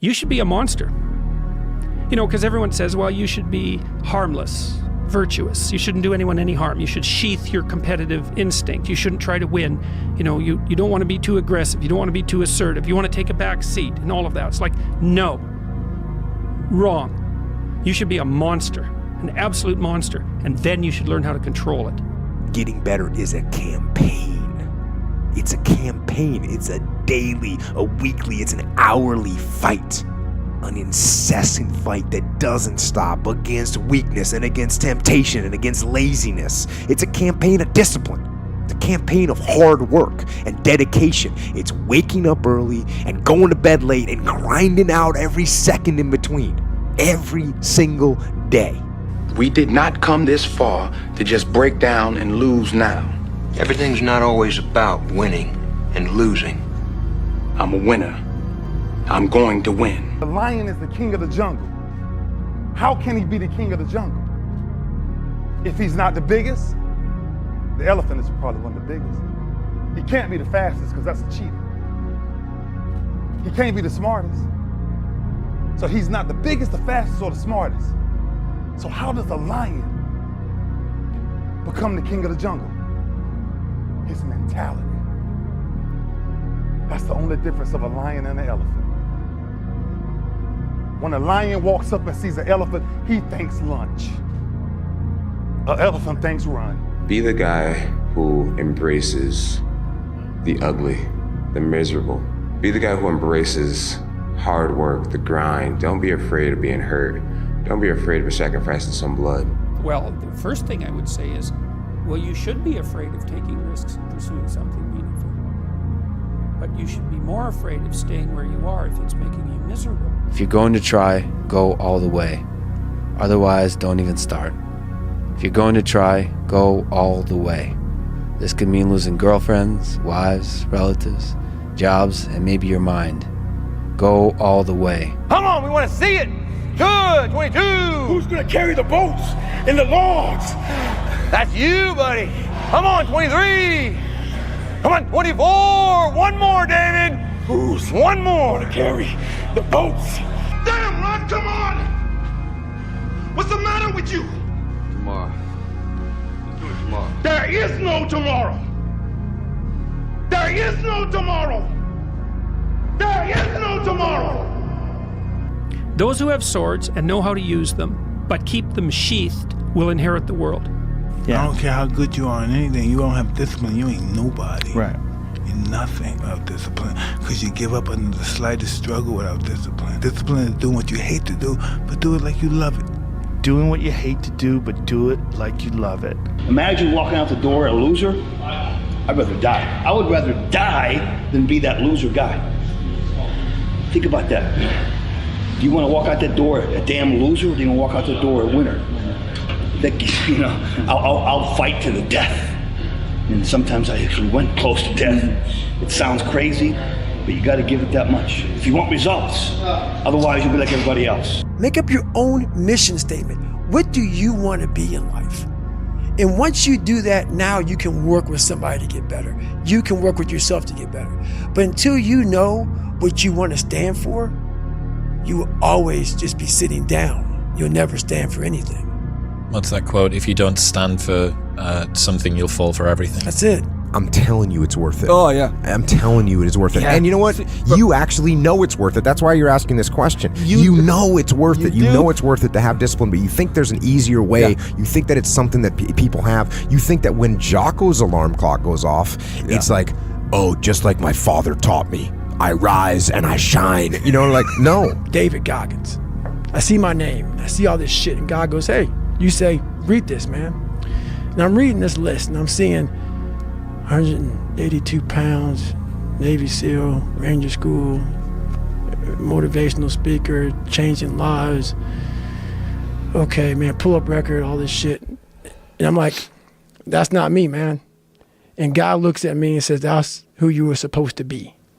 you should be a monster. You know, because everyone says, well, you should be harmless, virtuous. You shouldn't do anyone any harm. You should sheath your competitive instinct. You shouldn't try to win. You know, you don't want to be too aggressive. You don't want to be too assertive. You want to take a back seat and all of that. It's like, no. Wrong. You should be a monster, an absolute monster, and then you should learn how to control it. Getting better is a campaign. It's a campaign. It's a daily, a weekly, it's an hourly fight. An incessant fight that doesn't stop against weakness and against temptation and against laziness. It's a campaign of discipline. It's a campaign of hard work and dedication. It's waking up early and going to bed late and grinding out every second in between. Every single day. We did not come this far to just break down and lose now. Everything's not always about winning and losing. I'm a winner. I'm going to win. The lion is the king of the jungle. How can he be the king of the jungle? If he's not the biggest, the elephant is probably one of the biggest. He can't be the fastest because that's a cheater. He can't be the smartest. So he's not the biggest, the fastest, or the smartest. So how does a lion become the king of the jungle? His mentality. That's the only difference of a lion and an elephant. When a lion walks up and sees an elephant, he thinks lunch. An elephant thinks run. Be the guy who embraces the ugly, the miserable. Be the guy who embraces hard work, the grind. Don't be afraid of being hurt. Don't be afraid of sacrificing some blood. Well, the first thing I would say is, well, you should be afraid of taking risks and pursuing something meaningful. But you should be more afraid of staying where you are if it's making you miserable. If you're going to try, go all the way. Otherwise, don't even start. If you're going to try, go all the way. This could mean losing girlfriends, wives, relatives, jobs, and maybe your mind. Go all the way. Come on, we want to see it. Good, 22. Who's gonna carry the boats and the logs? That's you, buddy. Come on, 23. Come on, 24. One more, David. Who's one more to carry the boats? Damn, Ron, come on. What's the matter with you? Tomorrow. Let's do it tomorrow. There is no tomorrow. There is no tomorrow. There is no tomorrow. Those who have swords and know how to use them, but keep them sheathed, will inherit the world. Yeah. I don't care how good you are in anything. You don't have discipline, you ain't nobody. Right. You're nothing without discipline. Because you give up under the slightest struggle without discipline. Discipline is doing what you hate to do, but do it like you love it. Doing what you hate to do, but do it like you love it. Imagine walking out the door a loser. I'd rather die. I would rather die than be that loser guy. Think about that. Do you want to walk out that door a damn loser, or do you want to walk out the door a winner? That, you know, I'll fight to the death. And sometimes I actually went close to death. It sounds crazy, but you got to give it that much if you want results. Otherwise, you'll be like everybody else. Make up your own mission statement. What do you want to be in life? And once you do that, now you can work with somebody to get better. You can work with yourself to get better. But until you know what you want to stand for, you will always just be sitting down. You'll never stand for anything. What's that quote? If you don't stand for something, you'll fall for everything. That's it. I'm telling you it's worth it. Oh, yeah. I'm telling you it is worth it. Yeah. And you know what? You actually know it's worth it. That's why you're asking this question. You know it's worth it. You know it's worth it to have discipline, but you think there's an easier way. Yeah. You think that it's something that people have. You think that when Jocko's alarm clock goes off, it's like, oh, just like my father taught me, I rise and I shine. You know, like, no. David Goggins. I see my name. I see all this shit, and God goes, hey, you say, read this, man. And I'm reading this list, and I'm seeing 182 pounds, Navy SEAL, Ranger School, motivational speaker, changing lives. Okay, man, pull-up record, all this shit. And I'm like, that's not me, man. And God looks at me and says, that's who you were supposed to be.